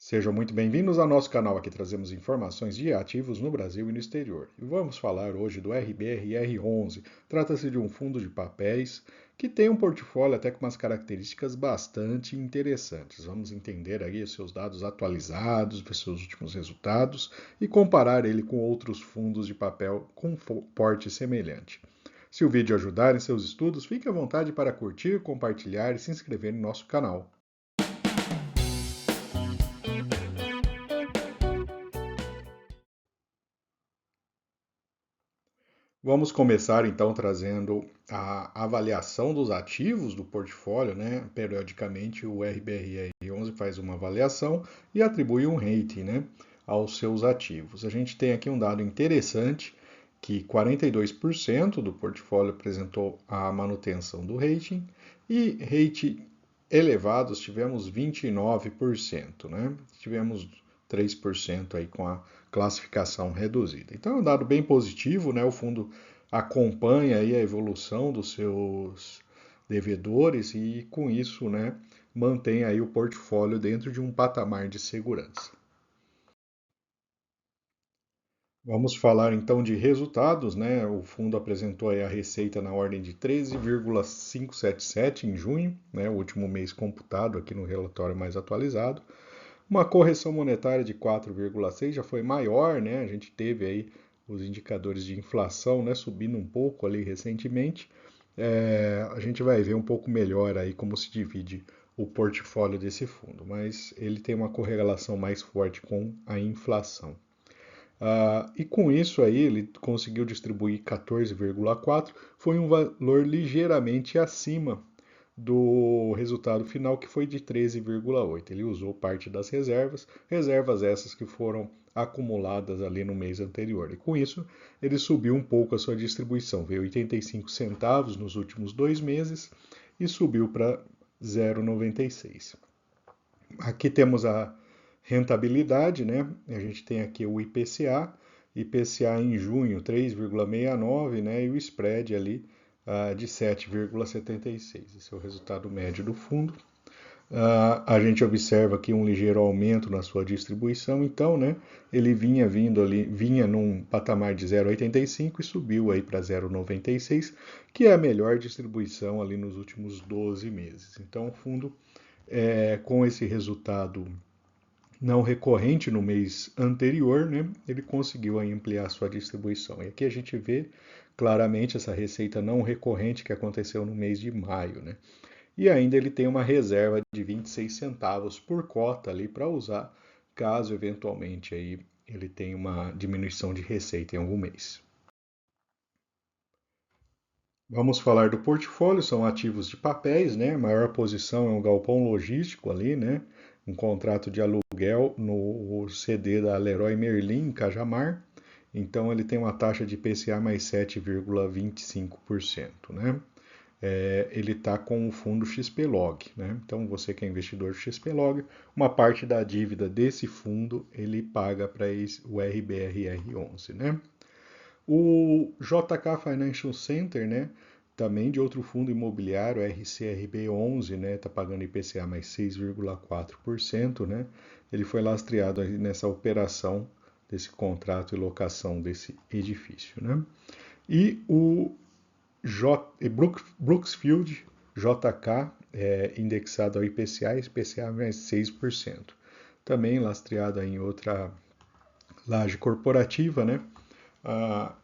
Sejam muito bem-vindos ao nosso canal. Aqui trazemos informações de ativos no Brasil e no exterior. E vamos falar hoje do RBRR11. Trata-se de um fundo de papéis que tem um portfólio até com umas características bastante interessantes. Vamos entender aí os seus dados atualizados, ver seus últimos resultados e comparar ele com outros fundos de papel com porte semelhante. Se o vídeo ajudar em seus estudos, fique à vontade para curtir, compartilhar e se inscrever no nosso canal. Vamos começar então trazendo a avaliação dos ativos do portfólio, né? Periodicamente o RBRR11 faz uma avaliação e atribui um rating, né, aos seus ativos. A gente tem aqui um dado interessante que 42% do portfólio apresentou a manutenção do rating e rating elevados tivemos 29%, né? Tivemos 3% aí com a classificação reduzida. Então é um dado bem positivo, né? O fundo acompanha aí a evolução dos seus devedores e com isso, né, mantém aí o portfólio dentro de um patamar de segurança. Vamos falar então de resultados, né? O fundo apresentou aí a receita na ordem de 13,577 em junho, né, o último mês computado aqui no relatório mais atualizado. Uma correção monetária de 4,6 já foi maior, né? A gente teve aí os indicadores de inflação, né, subindo um pouco ali recentemente. A gente vai ver um pouco melhor aí como se divide o portfólio desse fundo, mas ele tem uma correlação mais forte com a inflação. E com isso aí ele conseguiu distribuir 14,4, foi um valor ligeiramente acima do resultado final, que foi de 13,8. Ele usou parte das reservas, reservas essas que foram acumuladas ali no mês anterior. E com isso, ele subiu um pouco a sua distribuição, veio 85 centavos nos últimos 2 meses e subiu para 0,96. Aqui temos a rentabilidade, né? A gente tem aqui o IPCA em junho 3,69, né? E o spread ali de 7,76. Esse é o resultado médio do fundo. A gente observa aqui um ligeiro aumento na sua distribuição, então, né, ele vinha num patamar de 0,85 e subiu aí para 0,96, que é a melhor distribuição ali nos últimos 12 meses. Então, o fundo, com esse resultado não recorrente no mês anterior, né, ele conseguiu aí ampliar sua distribuição. E aqui a gente vê claramente essa receita não recorrente que aconteceu no mês de maio, né? E ainda ele tem uma reserva de 26 centavos por cota ali para usar, caso eventualmente aí ele tenha uma diminuição de receita em algum mês. Vamos falar do portfólio, são ativos de papéis, né? A maior posição é um galpão logístico ali, né? Um contrato de aluguel no CD da Leroy Merlin, em Cajamar. Então ele tem uma taxa de IPCA mais 7,25%, né? Ele está com o fundo XPlog, né? Então você que é investidor XPlog, uma parte da dívida desse fundo ele paga para o RBRR11, né? O JK Financial Center, né, também de outro fundo imobiliário, RCRB11, né, está pagando IPCA mais 6,4%, né, ele foi lastreado nessa operação desse contrato e locação desse edifício, né. E o Brooksfield JK, indexado ao IPCA mais 6%. Também lastreado em outra laje corporativa, né,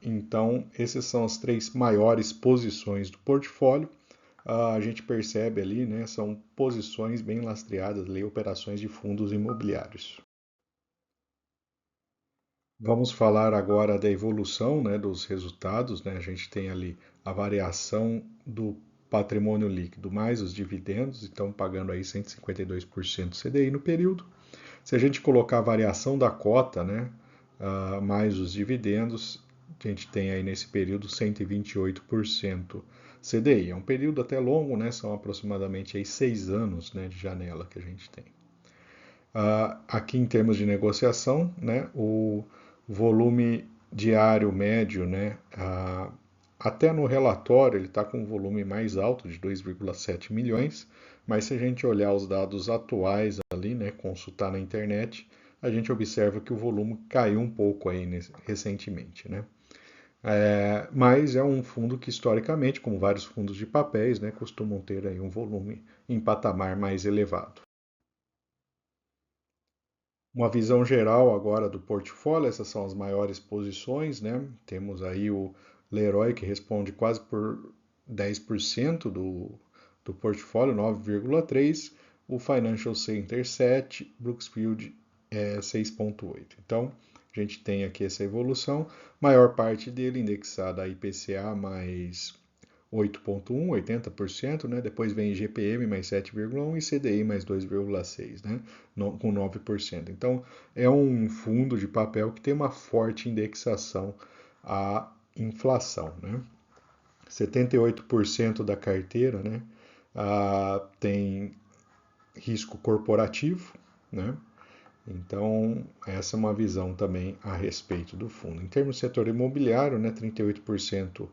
então, essas são as três maiores posições do portfólio. A gente percebe ali, né, são posições bem lastreadas, ali, operações de fundos imobiliários. Vamos falar agora da evolução, né, dos resultados, né? A gente tem ali a variação do patrimônio líquido mais os dividendos, então pagando aí 152% CDI no período. Se a gente colocar a variação da cota, né, mais os dividendos, a gente tem aí nesse período 128% CDI. É um período até longo, né? São aproximadamente aí 6 anos, né, de janela que a gente tem. Aqui em termos de negociação, né, o volume diário médio, né, até no relatório ele está com um volume mais alto de 2,7 milhões, Mas se a gente olhar os dados atuais ali, né, consultar na internet, a gente observa que o volume caiu um pouco aí recentemente, né? Mas é um fundo que historicamente, como vários fundos de papéis, né, costumam ter aí um volume em patamar mais elevado. Uma visão geral agora do portfólio, essas são as maiores posições, né? Temos aí o Leroy que responde quase por 10% do portfólio, 9,3%, o Financial Center 7%, Brooksfield 6,8%. Então, a gente tem aqui essa evolução, maior parte dele indexada a IPCA mais 8,1%, 80%, né? Depois vem IGPM mais 7,1% e CDI mais 2,6%, né? Com 9%. Então, é um fundo de papel que tem uma forte indexação à inflação, né? 78% da carteira, né? Tem risco corporativo, né? Então, essa é uma visão também a respeito do fundo. Em termos do setor imobiliário, né, 38%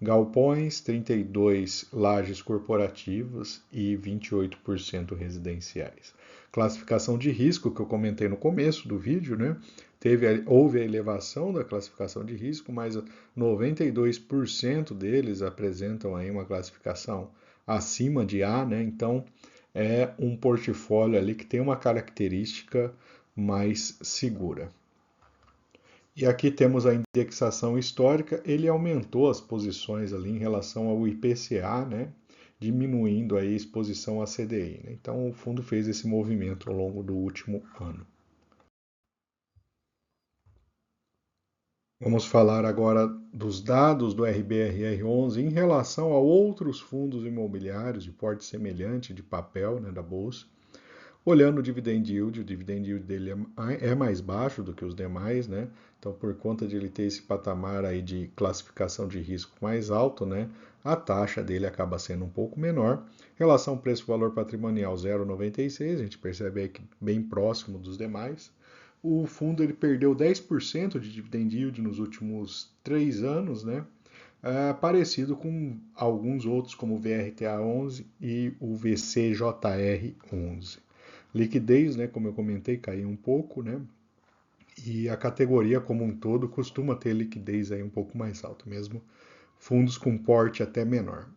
galpões, 32% lajes corporativas e 28% residenciais. Classificação de risco, que eu comentei no começo do vídeo, né? Houve a elevação da classificação de risco, mas 92% deles apresentam aí uma classificação acima de A, né? Então, é um portfólio ali que tem uma característica mais segura. E aqui temos a indexação histórica, ele aumentou as posições ali em relação ao IPCA, né? Diminuindo aí a exposição à CDI. Né? Então o fundo fez esse movimento ao longo do último ano. Vamos falar agora dos dados do RBRR11 em relação a outros fundos imobiliários de porte semelhante de papel, né, da bolsa. Olhando o dividend yield dele é mais baixo do que os demais, né? Então, por conta de ele ter esse patamar aí de classificação de risco mais alto, né? A taxa dele acaba sendo um pouco menor. Relação preço-valor patrimonial 0,96, a gente percebe aí que bem próximo dos demais. O fundo ele perdeu 10% de dividend yield nos últimos 3 anos, né? Parecido com alguns outros, como o VRTA11 e o VCJR11. Liquidez, né, como eu comentei, caiu um pouco, né? E a categoria como um todo costuma ter liquidez aí um pouco mais alta, mesmo fundos com porte até menor.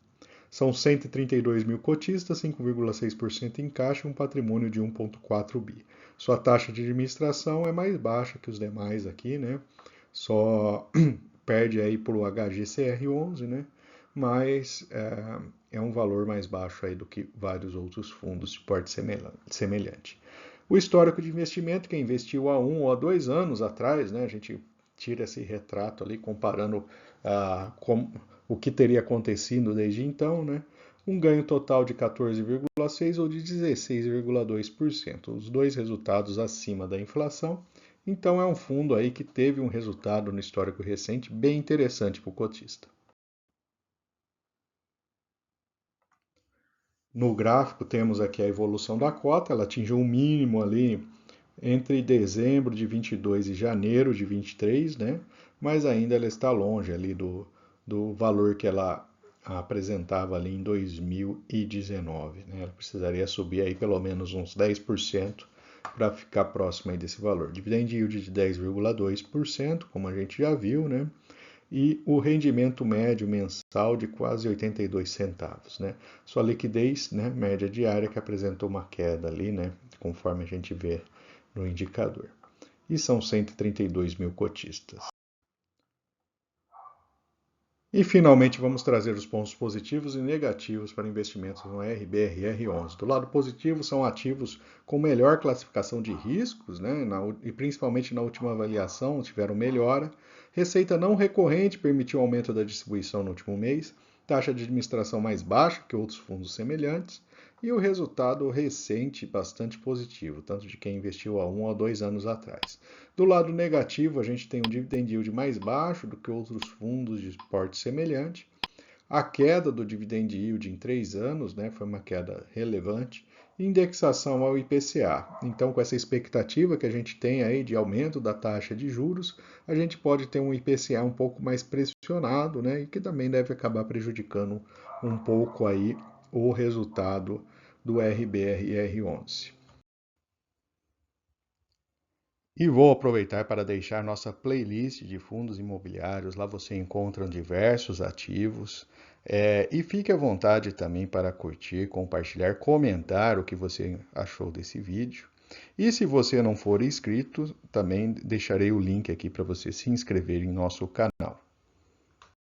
São 132 mil cotistas, 5,6% em caixa e um patrimônio de 1,4 bi. Sua taxa de administração é mais baixa que os demais aqui, né? Só perde aí para o HGCR11, né? Mas é um valor mais baixo aí do que vários outros fundos de porte semelhante. O histórico de investimento, quem investiu há 1 ou há 2 anos atrás, né? A gente tira esse retrato ali comparando o que teria acontecido desde então, né? Um ganho total de 14,6% ou de 16,2%, os dois resultados acima da inflação. Então é um fundo aí que teve um resultado no histórico recente bem interessante para o cotista. No gráfico temos aqui a evolução da cota, ela atingiu um mínimo ali entre dezembro de 22 e janeiro de 23, né? Mas ainda ela está longe ali do valor que ela apresentava ali em 2019, né? Ela precisaria subir aí pelo menos uns 10% para ficar próximo aí desse valor. Dividend yield de 10,2%, como a gente já viu, né? E o rendimento médio mensal de quase 82 centavos, né? Sua liquidez, né, média diária que apresentou uma queda ali, né, conforme a gente vê no indicador. E são 132 mil cotistas. E finalmente vamos trazer os pontos positivos e negativos para investimentos no RBRR11. Do lado positivo são ativos com melhor classificação de riscos, né, e principalmente na última avaliação tiveram melhora. Receita não recorrente permitiu aumento da distribuição no último mês, taxa de administração mais baixa que outros fundos semelhantes e o resultado recente bastante positivo, tanto de quem investiu há 1 ou 2 anos atrás. Do lado negativo, a gente tem um dividend yield mais baixo do que outros fundos de porte semelhante. A queda do dividend yield em 3 anos, né, foi uma queda relevante. Indexação ao IPCA. Então, com essa expectativa que a gente tem aí de aumento da taxa de juros, a gente pode ter um IPCA um pouco mais pressionado, né, e que também deve acabar prejudicando um pouco aí o resultado do RBRR11. E vou aproveitar para deixar nossa playlist de fundos imobiliários. Lá você encontra diversos ativos. E fique à vontade também para curtir, compartilhar, comentar o que você achou desse vídeo. E se você não for inscrito, também deixarei o link aqui para você se inscrever em nosso canal.